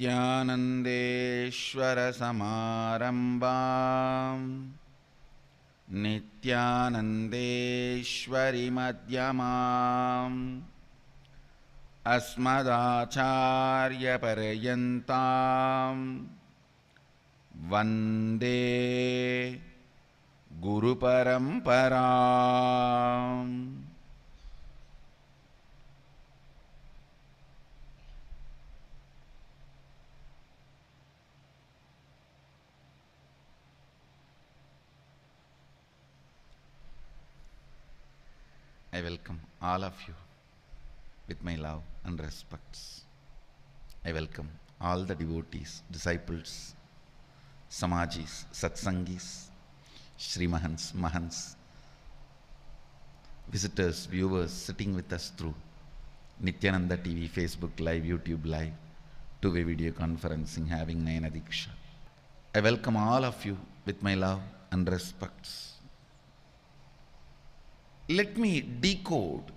Nithyanandeshwara-samarambam Nithyanandeshwari-madhyamam Asmadacharya-paryantam Vande Guru-paramparam. I welcome all of you with my love and respects. I welcome all the devotees, disciples, Samajis, Satsangis, Shri Mahants, Mahants, visitors, viewers sitting with us through Nithyananda TV, Facebook Live, YouTube Live, two-way video conferencing, having Nayana Diksha. I welcome all of you with my love and respects. Let me decode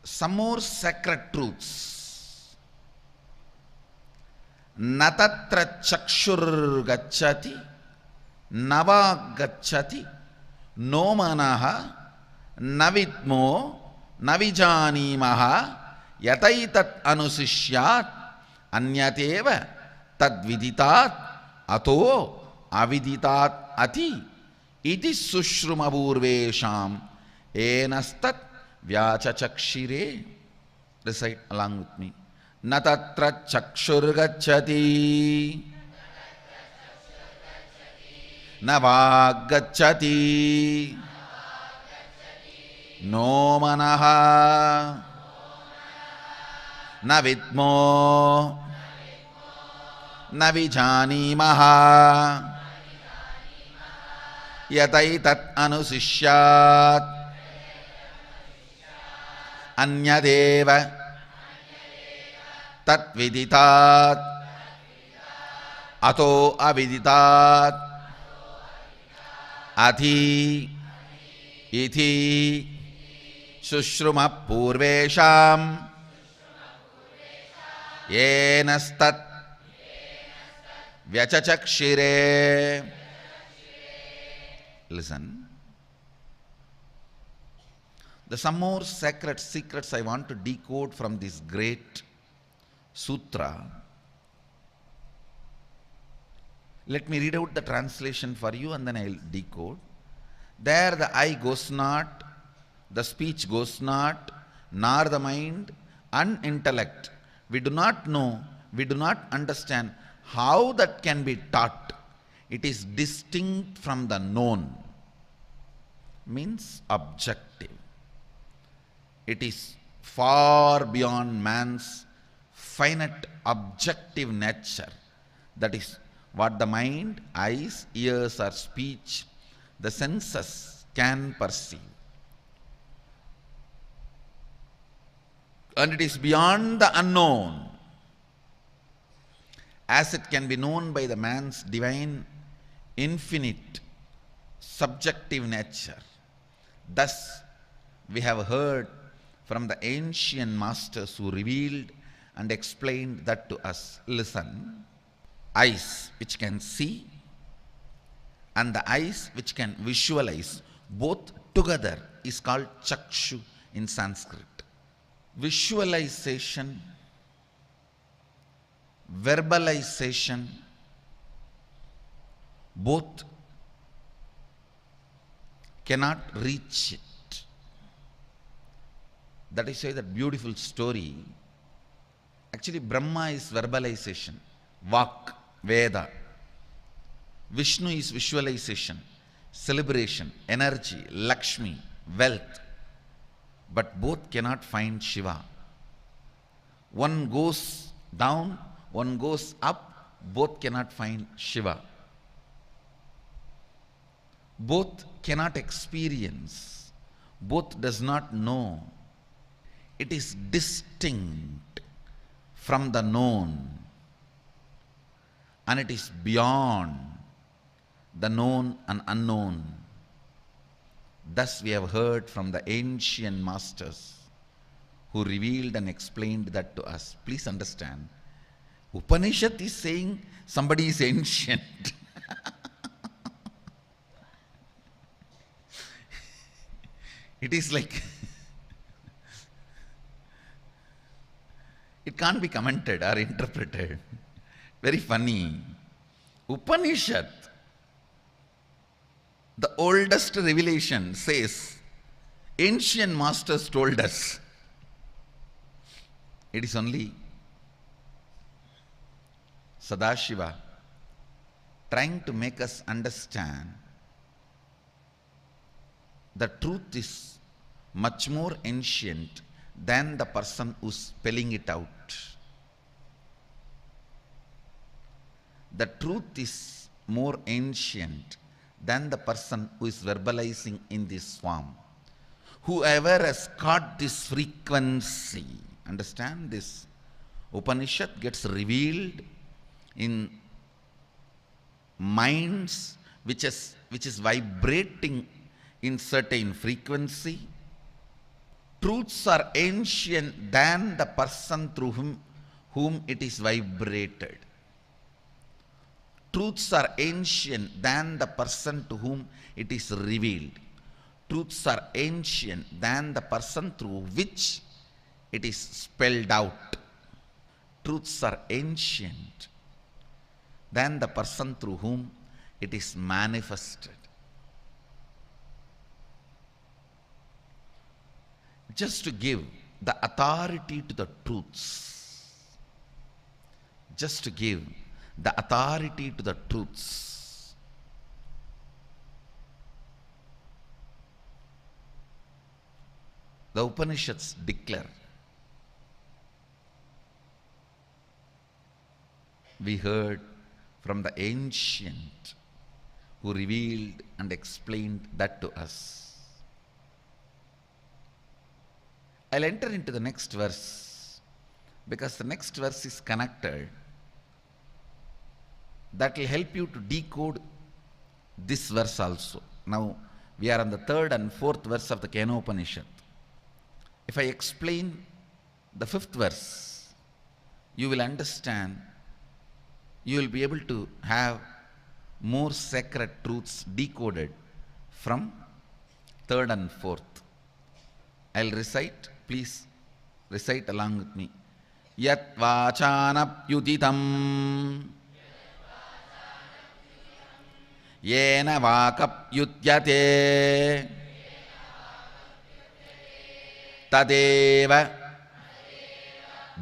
some more sacred truths. Natatra chakshur gacchati, nava gacchati, no manaha, navitmo, navijanimaha, yataitat anusishyat, anyateva, tadviditat, ato, aviditat ati, iti sushrumabhurvesham, enastat vyachachakshire. Recite along with me. Natatra chakshur gacchati, nava gacchati, no manaha, navitmo, navijanimaha, yataitat anusishyat, anyadeva tat viditat, ato aviditat, ati iti sushruma purvesham, yenastat vyachachakshire. Listen. There's some more sacred secrets I want to decode from this great sutra. Let me read out the translation for you and then I'll decode. There the eye goes not, the speech goes not, nor the mind and intellect. We do not know, we do not understand how that can be taught. It is distinct from the known, means objective. It is far beyond man's finite objective nature. That is what the mind, eyes, ears or speech, the senses can perceive. And it is beyond the unknown, as it can be known by the man's divine, infinite, subjective nature. Thus, we have heard from the ancient masters who revealed and explained that to us. Listen. Eyes which can see and the eyes which can visualize, both together is called chakshu in Sanskrit. Visualization, verbalization, both cannot reach it. That is why that beautiful story, actually Brahma is verbalization, Vak, Veda. Vishnu is visualization, celebration, energy, Lakshmi, wealth. But both cannot find Shiva. One goes down, one goes up, both cannot find Shiva. Both cannot experience, both does not know. It is distinct from the known, and it is beyond the known and unknown. Thus we have heard from the ancient masters who revealed and explained that to us. Please understand, Upanishad is saying somebody is ancient. It is like, it can't be commented or interpreted. Very funny. Upanishad, the oldest revelation, says, ancient masters told us. It is only Sadashiva trying to make us understand the truth is much more ancient than the person who's spelling it out. The truth is more ancient than the person who is verbalizing in this form. Whoever has caught this frequency, understand this, Upanishad gets revealed in minds which is vibrating in certain frequency. Truths are ancient than the person through whom it is vibrated. Truths are ancient than the person to whom it is revealed. Truths are ancient than the person through which it is spelled out. Truths are ancient than the person through whom it is manifested. Just to give the authority to the truths. Just to give the authority to the truths. The Upanishads declare. We heard from the ancient who revealed and explained that to us. I'll enter into the next verse because the next verse is connected. That will help you to decode this verse also. Now we are on the third and fourth verse of the Kena Upanishad. If I explain the fifth verse, you will understand, you will be able to have more sacred truths decoded from third and fourth. I'll recite, please recite along with me. Yat vachanapyuditam yena vakapyutyate tadeva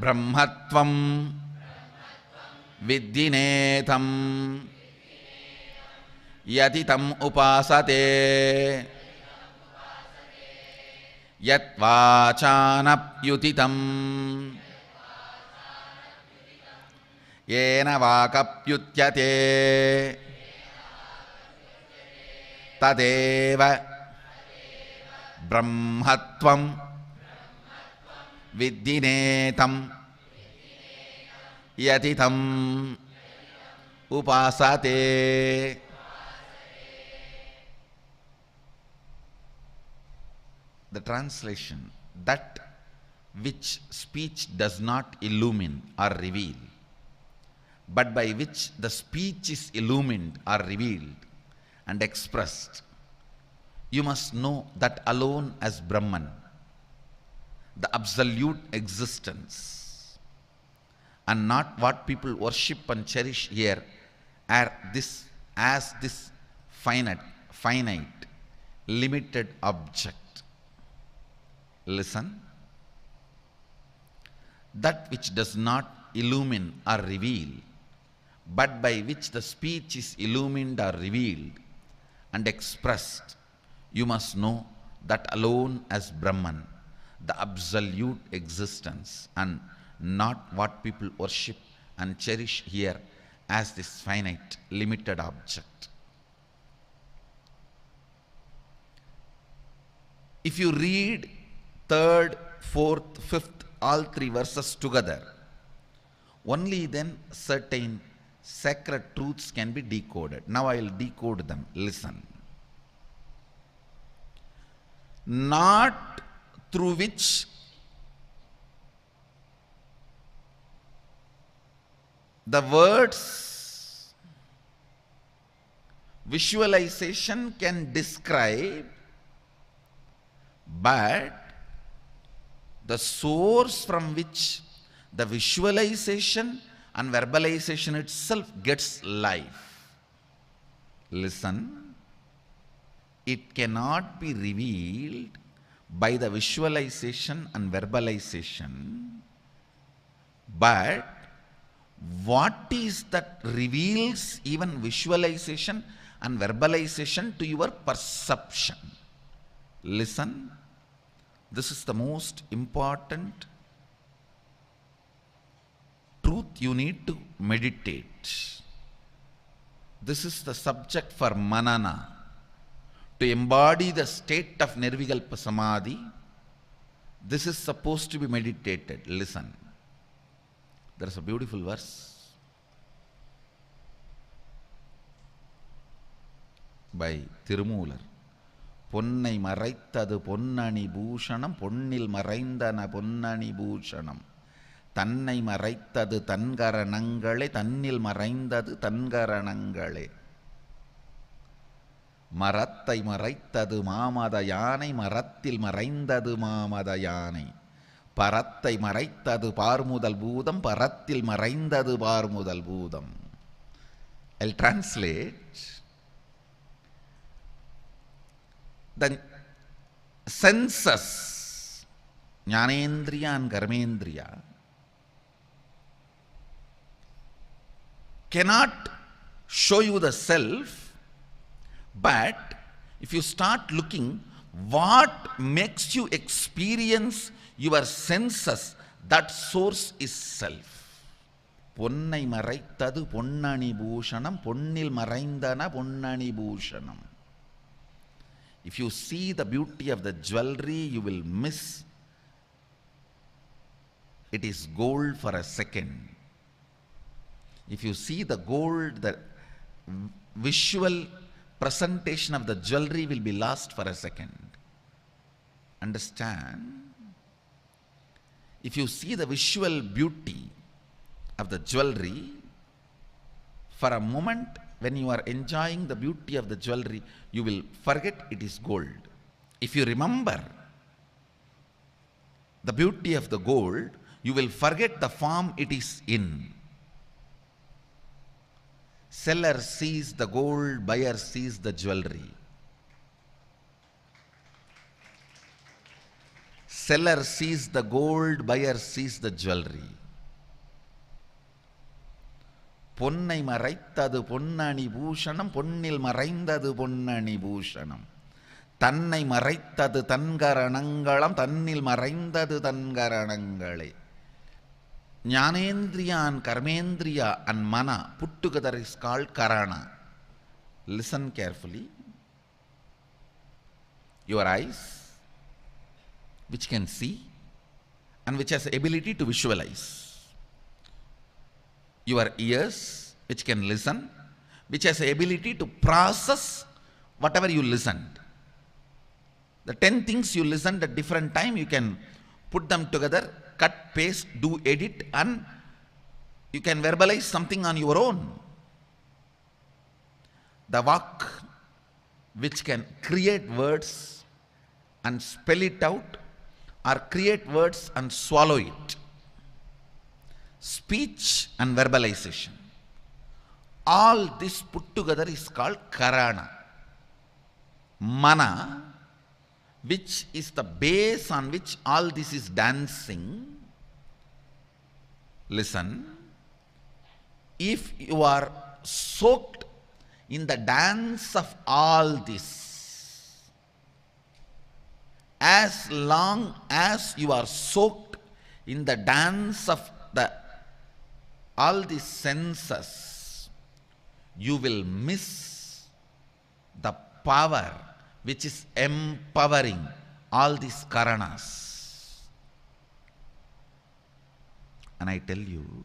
brahmatvam viddinetam yatitam upasate yat vachanapyutitam yena vakapyutyate tadeva brahmatvam viddinetam yatitam upasate. The translation, that which speech does not illumine or reveal, but by which the speech is illumined or revealed and expressed, you must know that alone as Brahman, the absolute existence, and not what people worship and cherish here as this finite, limited object. Listen. That which does not illumine or reveal, but by which the speech is illumined or revealed and expressed, you must know that alone as Brahman, the absolute existence, and not what people worship and cherish here as this finite, limited object. If you read third, fourth, fifth, all three verses together, only then certain sacred truths can be decoded. Now I will decode them. Listen. Not through which the words visualization can describe, but the source from which the visualization and verbalization itself gets life. Listen, it cannot be revealed by the visualization and verbalization, but what is that reveals even visualization and verbalization to your perception? Listen, this is the most important truth you need to meditate. This is the subject for manana. To embody the state of nirvikalpa samadhi, this is supposed to be meditated. Listen. There is a beautiful verse by Tirumular. Ponnai maraitthadu ponnani bhushanam, ponnil maraindana ponnani bhushanam. Tannai maraitthadu tangaranangale, tannil maraindadu tangaranangale. Marattai maraitthadu மாமத யானை, மரத்தில் மறைந்தது மாமத யானை. பரத்தை மறைத்தது பார்முதல் பூதம், பரத்தில் மறைந்தது பார்முதல் பூதம். I'll translate. The senses, jnanendriya and karmendriya, cannot show you the self, but if you start looking what makes you experience your senses, that source is self. Ponnai maraitthadu ponnani bhushanam, ponnil maraindana ponnani bhushanam. If you see the beauty of the jewelry, you will miss it is gold for a second. If you see the gold, the visual presentation of the jewelry will be lost for a second. Understand? If you see the visual beauty of the jewelry, for a moment when you are enjoying the beauty of the jewelry, you will forget it is gold. If you remember the beauty of the gold, you will forget the form it is in. Seller sees the gold, buyer sees the jewelry. Seller sees the gold, buyer sees the jewelry. Ponnai maraitthadu ponnani bhushanam, ponnil maraindadu ponnani bhushanam. Tannai maraitthadu tangaranangalam, tannil maraindadu tangaranangale. Jnanendriya and karmendriya and mana put together is called karana. Listen carefully. Your eyes, which can see and which has the ability to visualize. Your ears, which can listen, which has the ability to process whatever you listened. The 10 things you listened at different time, you can put them together, cut, paste, do edit, and you can verbalize something on your own. The vak, which can create words and spell it out, or create words and swallow it. Speech and verbalization. All this put together is called karana. Mana, which is the base on which all this is dancing. Listen, if you are soaked in the dance of all this, as long as you are soaked in the dance of all these senses, you will miss the power which is empowering all these karanas. And I tell you,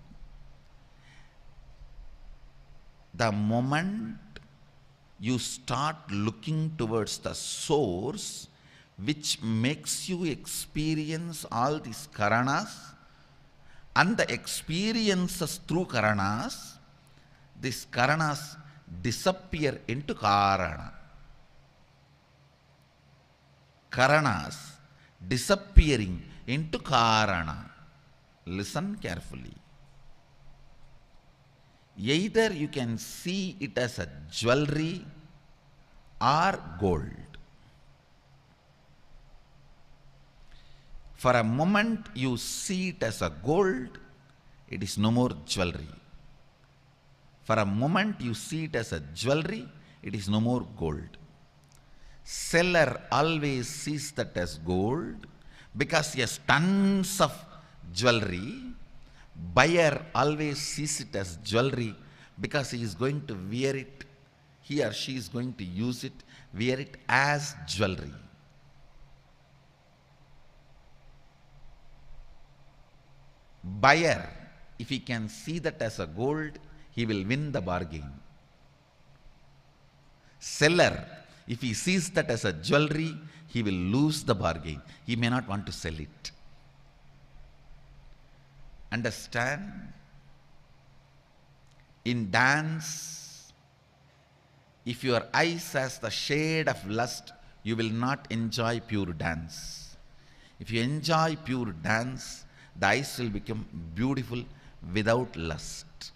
the moment you start looking towards the source which makes you experience all these karanas, and the experiences through karanas, these karanas disappear into karana. Karanas disappearing into karana. Listen carefully. Either you can see it as a jewelry or gold. For a moment you see it as a gold, it is no more jewelry. For a moment you see it as a jewelry, it is no more gold. Seller always sees that as gold because he has tons of jewelry. Buyer always sees it as jewelry because he is going to wear it, he or she is going to use it, wear it as jewelry. Buyer, if he can see that as a gold, he will win the bargain. Seller, if he sees that as a jewelry, he will lose the bargain. He may not want to sell it. Understand? In dance, if your eyes has the shade of lust, you will not enjoy pure dance. If you enjoy pure dance, the eyes will become beautiful without lust.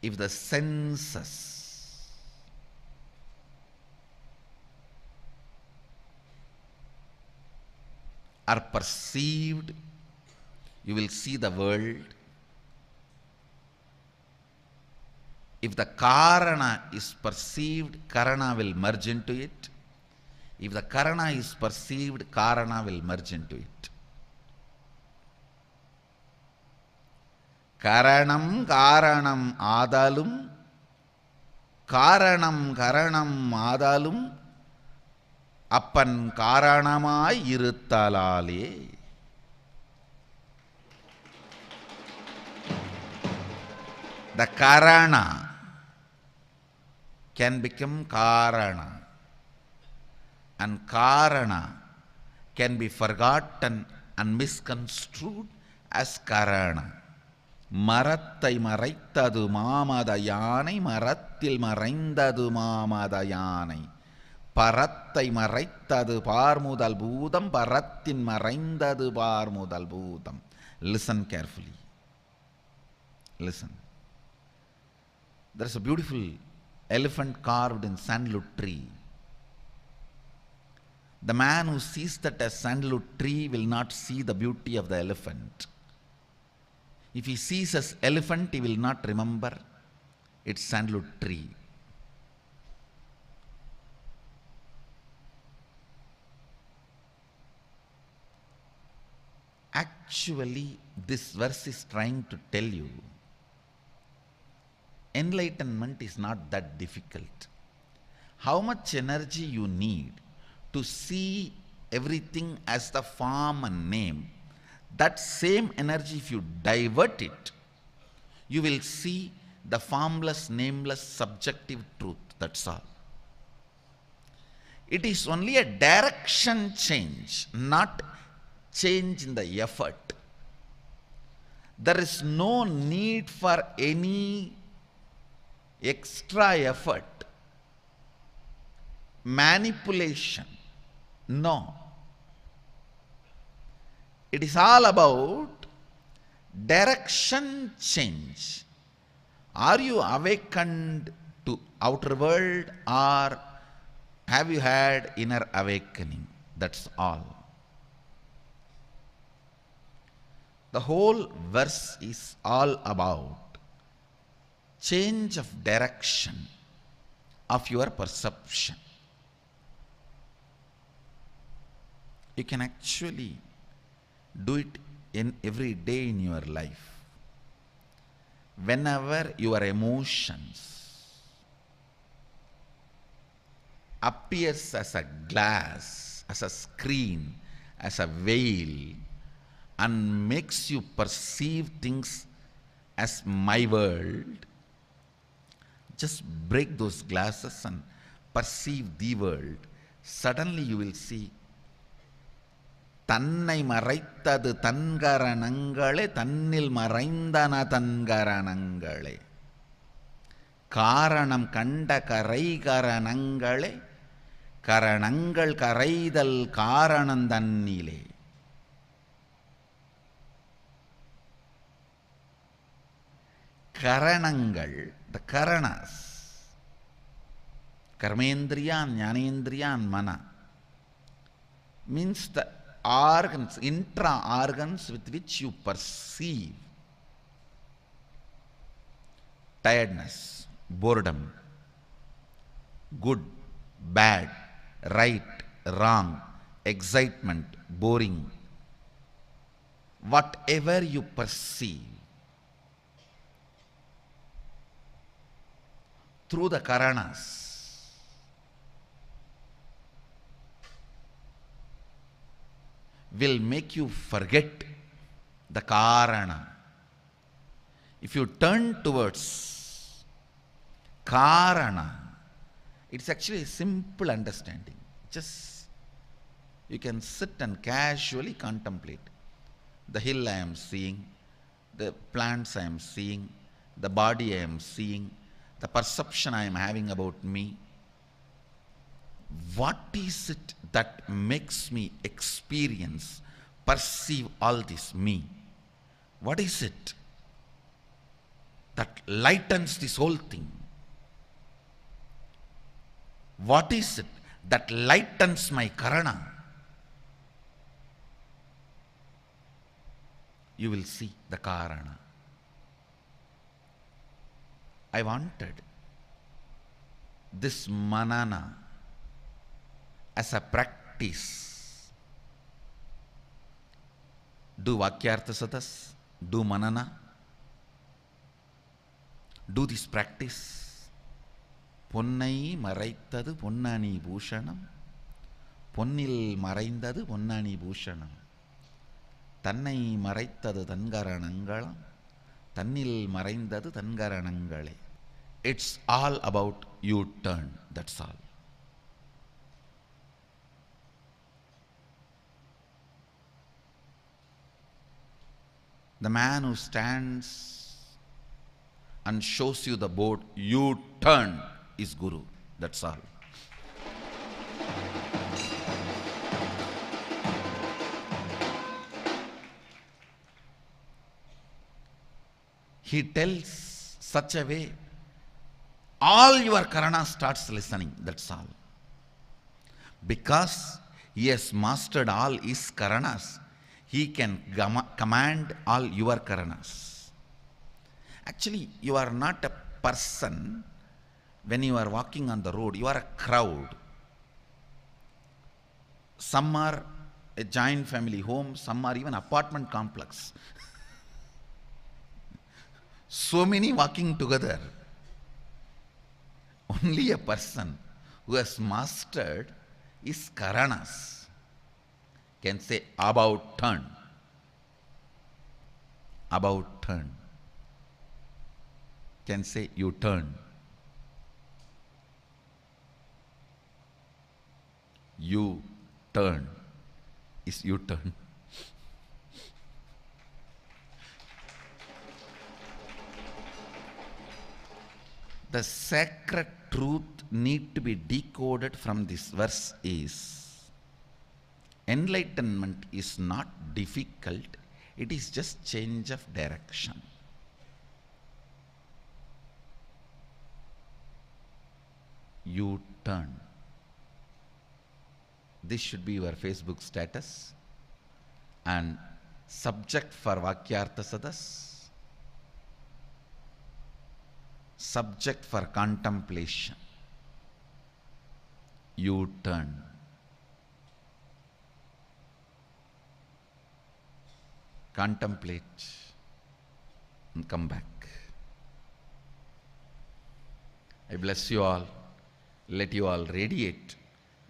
If the senses are perceived, you will see the world. If the karana is perceived, karana will merge into it. If the karana is perceived, karana will merge into it. Karanam karanam adalum, karanam karanam adalum, appan karanamai iruttalale. The karana can become karana, and karana can be forgotten and misconstrued as karana. Marattai maraitadu mamadayanai, marattil maraindadu mamadayanai. Parattai maraitadu parmudal bhudam, parattin maraindadu parmudal bhudam. Listen carefully. Listen. There is a beautiful elephant carved in sandalwood tree. The man who sees that as sandalwood tree will not see the beauty of the elephant. If he sees as elephant, he will not remember its sandalwood tree. Actually, this verse is trying to tell you, enlightenment is not that difficult. How much energy you need to see everything as the form and name, that same energy, if you divert it, you will see the formless, nameless, subjective truth. That's all. It is only a direction change, not change in the effort. There is no need for any extra effort, manipulation. No. It is all about direction change. Are you awakened to outer world, or have you had inner awakening? That's all. The whole verse is all about change of direction of your perception. You can actually do it in every day in your life. Whenever your emotions appears as a glass, as a screen, as a veil, and makes you perceive things as my world, just break those glasses and perceive the world. Suddenly you will see தன்னை மறைத்தது தன்கரணங்களே தன்னில் மறைந்தன தன்கரணங்களே காரணம் கண்ட கரைகரணங்களே கரணங்கள் கரைதல் காரணம் தன்னிலே. கரணங்கள், the karanas, karmendriyan, jnanendriyan, mana, means the organs, intra-organs with which you perceive tiredness, boredom, good, bad, right, wrong, excitement, boring, whatever you perceive through the karanas will make you forget the karana. If you turn towards karana, it's actually a simple understanding. Just you can sit and casually contemplate. The hill I am seeing, the plants I am seeing, the body I am seeing, the perception I am having about me. What is it that makes me experience, perceive all this me? What is it that lightens this whole thing? What is it that lightens my karana? You will see the karana. I wanted this manana as a practice. Do vakyartha sadas, do manana, do this practice. Ponnai maraitadu ponnani bhushanam, ponnil maraindadu ponnani bhushanam, tannai maraitadu tangaranangalam, tannil maraindadu tangaranangale. It's all about U-turn, that's all. The man who stands and shows you the board, U-turn, is Guru, that's all. He tells such a way, all your karana starts listening, that's all. Because he has mastered all his karanas, he can command all your karanas. Actually, you are not a person when you are walking on the road, you are a crowd. Some are a joint family home, some are even apartment complex. So many walking together. Only a person who has mastered his karanas can say about turn. About turn. Can say you turn. You turn is you turn. The sacred truth need to be decoded from this verse is, enlightenment is not difficult, it is just change of direction. You turn. This should be your Facebook status, and subject for Vakyartha Sadas, subject for contemplation. You turn. Contemplate and come back. I bless you all. Let you all radiate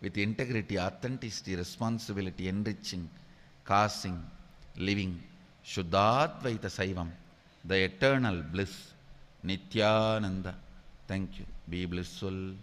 with integrity, authenticity, responsibility, enriching, causing, living, Shuddhadvaita Saivam, the eternal bliss, Nithyananda. Thank you. Be blissful.